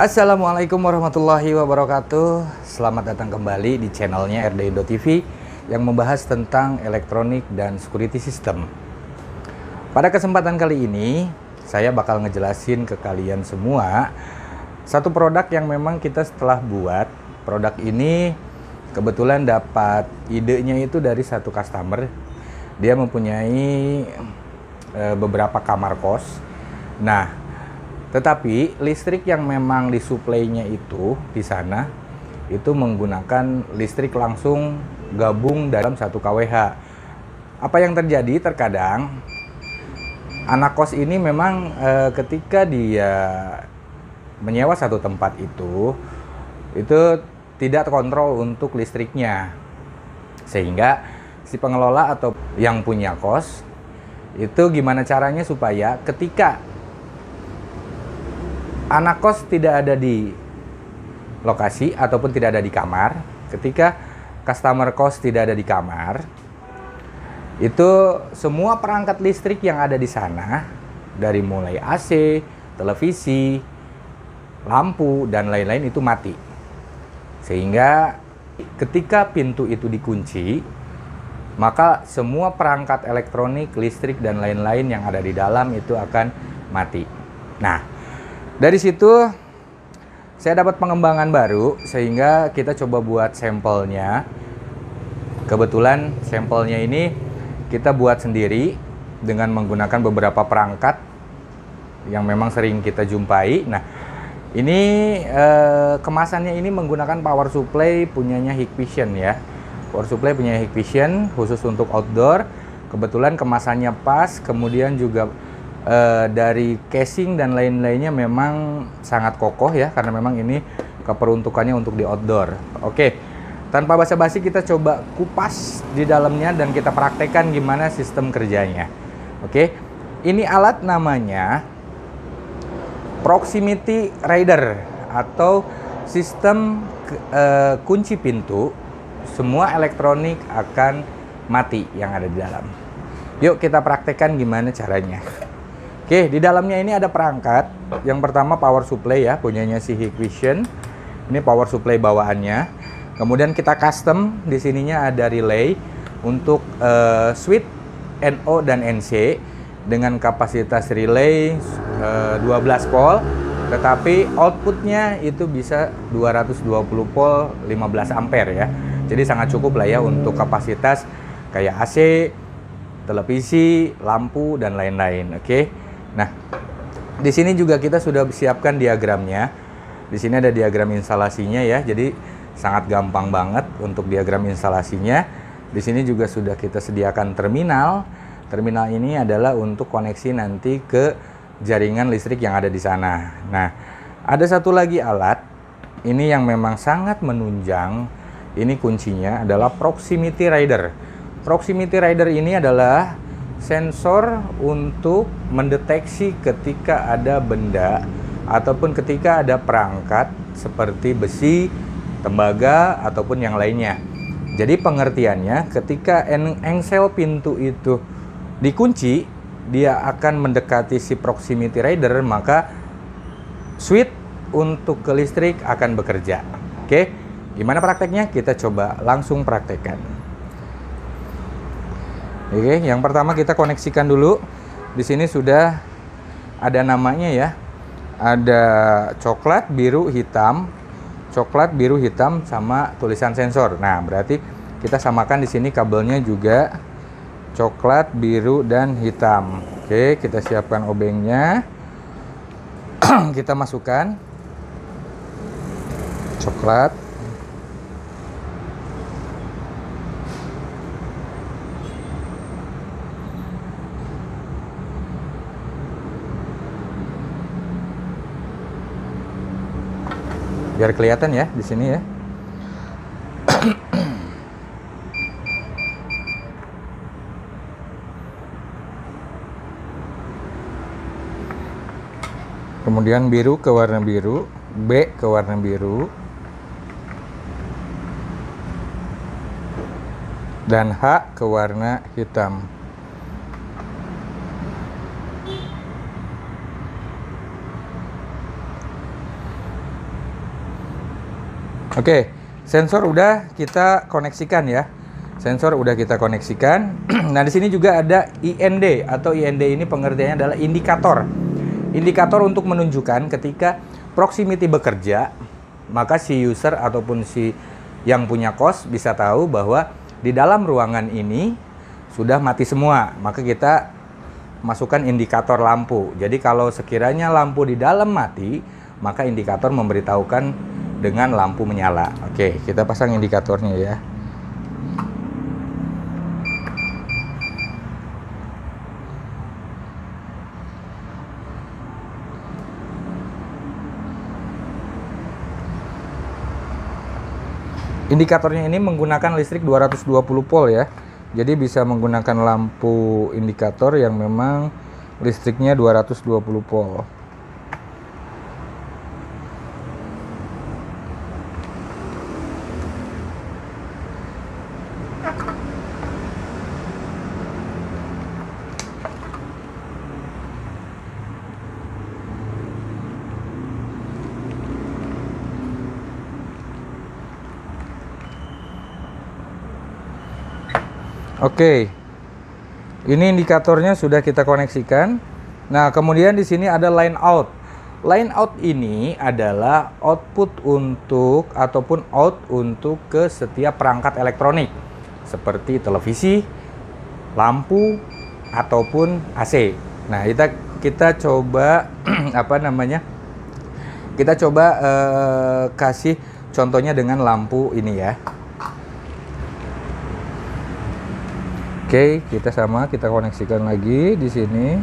Assalamualaikum warahmatullahi wabarakatuh. Selamat datang kembali di channelnya RD Indo TV yang membahas tentang elektronik dan security system. Pada kesempatan kali ini saya bakal ngejelasin ke kalian semua satu produk yang memang kita setelah buat. Produk ini kebetulan dapat idenya itu dari satu customer. Dia mempunyai beberapa kamar kos. Nah, tetapi listrik yang memang disuplainya itu di sana itu menggunakan listrik langsung gabung dalam 1 kWh. Apa yang terjadi terkadang anak kos ini memang ketika dia menyewa satu tempat itu tidak kontrol untuk listriknya, sehingga si pengelola atau yang punya kos itu gimana caranya supaya ketika anak kos tidak ada di lokasi ataupun tidak ada di kamar, ketika customer kos tidak ada di kamar, itu semua perangkat listrik yang ada di sana, dari mulai AC, televisi, lampu, dan lain-lain itu mati. Sehingga ketika pintu itu dikunci, maka semua perangkat elektronik, listrik, dan lain-lain yang ada di dalam itu akan mati. Nah, dari situ saya dapat pengembangan baru sehingga kita coba buat sampelnya. Kebetulan sampelnya ini kita buat sendiri dengan menggunakan beberapa perangkat yang memang sering kita jumpai. Nah, ini kemasannya ini menggunakan power supply punyanya Hikvision ya. Power supply punya Hikvision khusus untuk outdoor. Kebetulan kemasannya pas, kemudian juga dari casing dan lain-lainnya memang sangat kokoh ya, karena memang ini keperuntukannya untuk di outdoor. Oke, tanpa basa-basi kita coba kupas di dalamnya dan kita praktekkan gimana sistem kerjanya. Oke, ini alat namanya Proximity Rider atau sistem kunci pintu. Semua elektronik akan mati yang ada di dalam. Yuk kita praktekkan gimana caranya. Oke, di dalamnya ini ada perangkat. Yang pertama power supply ya, punyanya si Hikvision. Ini power supply bawaannya. Kemudian kita custom di sininya ada relay untuk switch NO dan NC dengan kapasitas relay 12 volt, tetapi outputnya itu bisa 220 volt 15 ampere ya. Jadi sangat cukup lah ya untuk kapasitas kayak AC, televisi, lampu, dan lain-lain. Oke. Nah, di sini juga kita sudah siapkan diagramnya. Di sini ada diagram instalasinya ya. Jadi sangat gampang banget untuk diagram instalasinya. Di sini juga sudah kita sediakan terminal. Terminal ini adalah untuk koneksi nanti ke jaringan listrik yang ada di sana. Nah, ada satu lagi alat. Ini yang memang sangat menunjang. Ini kuncinya adalah Proximity Rider. Proximity Rider ini adalah sensor untuk mendeteksi ketika ada benda ataupun ketika ada perangkat seperti besi, tembaga, ataupun yang lainnya. Jadi pengertiannya ketika engsel pintu itu dikunci, dia akan mendekati si Proximity Rider, maka switch untuk ke listrik akan bekerja. Oke, gimana prakteknya? Kita coba langsung praktekkan. Oke, yang pertama kita koneksikan dulu. Di sini sudah ada namanya ya. Ada coklat, biru, hitam. Coklat, biru, hitam sama tulisan sensor. Nah, berarti kita samakan di sini kabelnya juga coklat, biru, dan hitam. Oke, kita siapkan obengnya. Kita masukkan coklat. Biar kelihatan ya di sini ya. Kemudian biru ke warna biru, B ke warna biru, dan H ke warna hitam. Oke, sensor udah kita koneksikan ya. Sensor udah kita koneksikan. Nah, di sini juga ada IND atau IND ini pengertiannya adalah indikator. Indikator untuk menunjukkan ketika proximity bekerja, maka si user ataupun si yang punya kos bisa tahu bahwa di dalam ruangan ini sudah mati semua. Maka kita masukkan indikator lampu. Jadi kalau sekiranya lampu di dalam mati, maka indikator memberitahukan dengan lampu menyala. Oke, kita pasang indikatornya ya. Indikatornya ini menggunakan listrik 220 volt ya. Jadi bisa menggunakan lampu indikator yang memang listriknya 220 volt. Oke, ini indikatornya sudah kita koneksikan. Nah, kemudian di sini ada line out. Line out ini adalah output untuk ataupun out untuk ke setiap perangkat elektronik seperti televisi, lampu ataupun AC. Nah, kita coba apa namanya? Kita coba kasih contohnya dengan lampu ini ya. Oke, kita koneksikan lagi di sini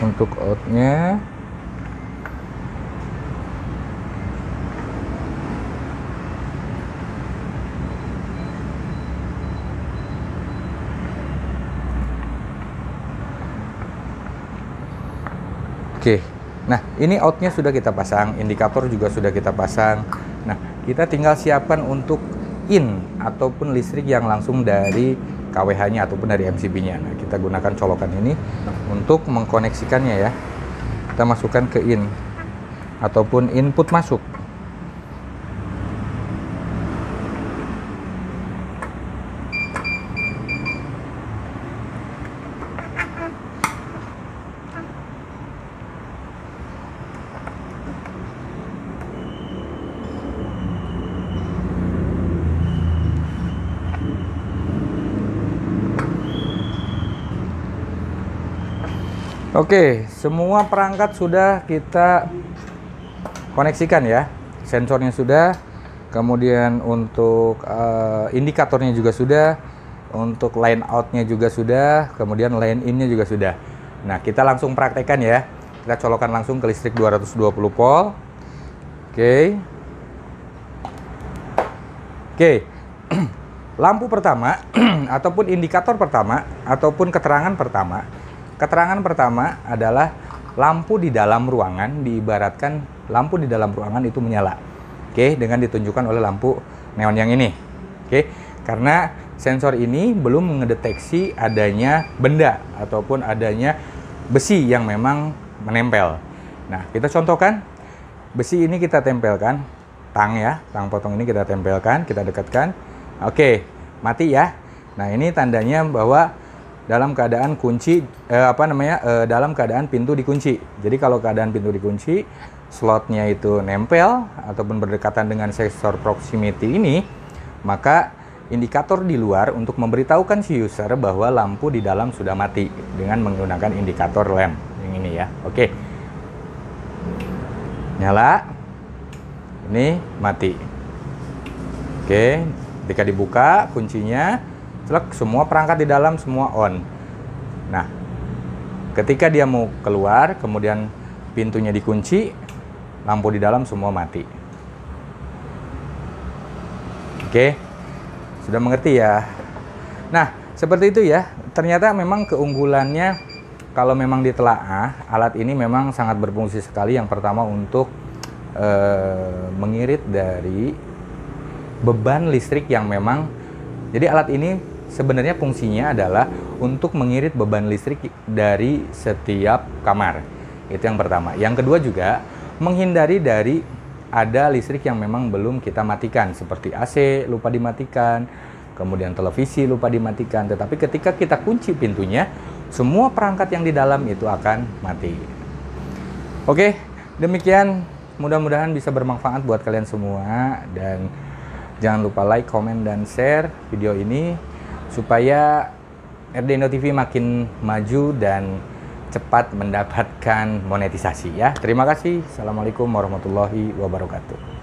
untuk outnya. Oke, nah ini outnya sudah kita pasang, indikator juga sudah kita pasang. Nah, kita tinggal siapkan untuk in ataupun listrik yang langsung dari KWH-nya ataupun dari MCB-nya. Nah, kita gunakan colokan ini untuk mengkoneksikannya ya. Kita masukkan ke in ataupun input masuk. Oke, semua perangkat sudah kita koneksikan ya. Sensornya sudah, kemudian untuk indikatornya juga sudah, untuk line out-nya juga sudah, kemudian line in-nya juga sudah. Nah, kita langsung praktekkan ya. Kita colokan langsung ke listrik 220 volt. Oke. Oke. Lampu pertama ataupun indikator pertama ataupun keterangan pertama. Keterangan pertama adalah lampu di dalam ruangan, diibaratkan lampu di dalam ruangan itu menyala. Oke, dengan ditunjukkan oleh lampu neon yang ini. Oke, karena sensor ini belum mendeteksi adanya benda ataupun adanya besi yang memang menempel. Nah, kita contohkan besi ini kita tempelkan, tang ya, tang potong ini kita tempelkan, kita dekatkan. Oke, mati ya. Nah, ini tandanya bahwa dalam keadaan dalam keadaan pintu dikunci. Jadi kalau keadaan pintu dikunci, slotnya itu nempel ataupun berdekatan dengan sensor proximity ini, maka indikator di luar untuk memberitahukan si user bahwa lampu di dalam sudah mati dengan menggunakan indikator lamp yang ini ya. Oke, nyala, ini mati. Oke, ketika dibuka kuncinya, semua perangkat di dalam semua on. Nah, ketika dia mau keluar, kemudian pintunya dikunci, lampu di dalam semua mati. Oke, sudah mengerti ya? Nah, seperti itu ya. Ternyata memang keunggulannya kalau memang ditelaah, alat ini memang sangat berfungsi sekali. Yang pertama untuk mengirit dari beban listrik yang memang, jadi alat ini sebenarnya fungsinya adalah untuk mengirit beban listrik dari setiap kamar. Itu yang pertama. Yang kedua juga menghindari dari ada listrik yang memang belum kita matikan, seperti AC lupa dimatikan, kemudian televisi lupa dimatikan. Tetapi ketika kita kunci pintunya, semua perangkat yang di dalam itu akan mati. Oke, demikian. Mudah-mudahan bisa bermanfaat buat kalian semua, dan jangan lupa like, komen, dan share video ini supaya RD Indo TV makin maju dan cepat mendapatkan monetisasi ya. Terima kasih. Assalamualaikum warahmatullahi wabarakatuh.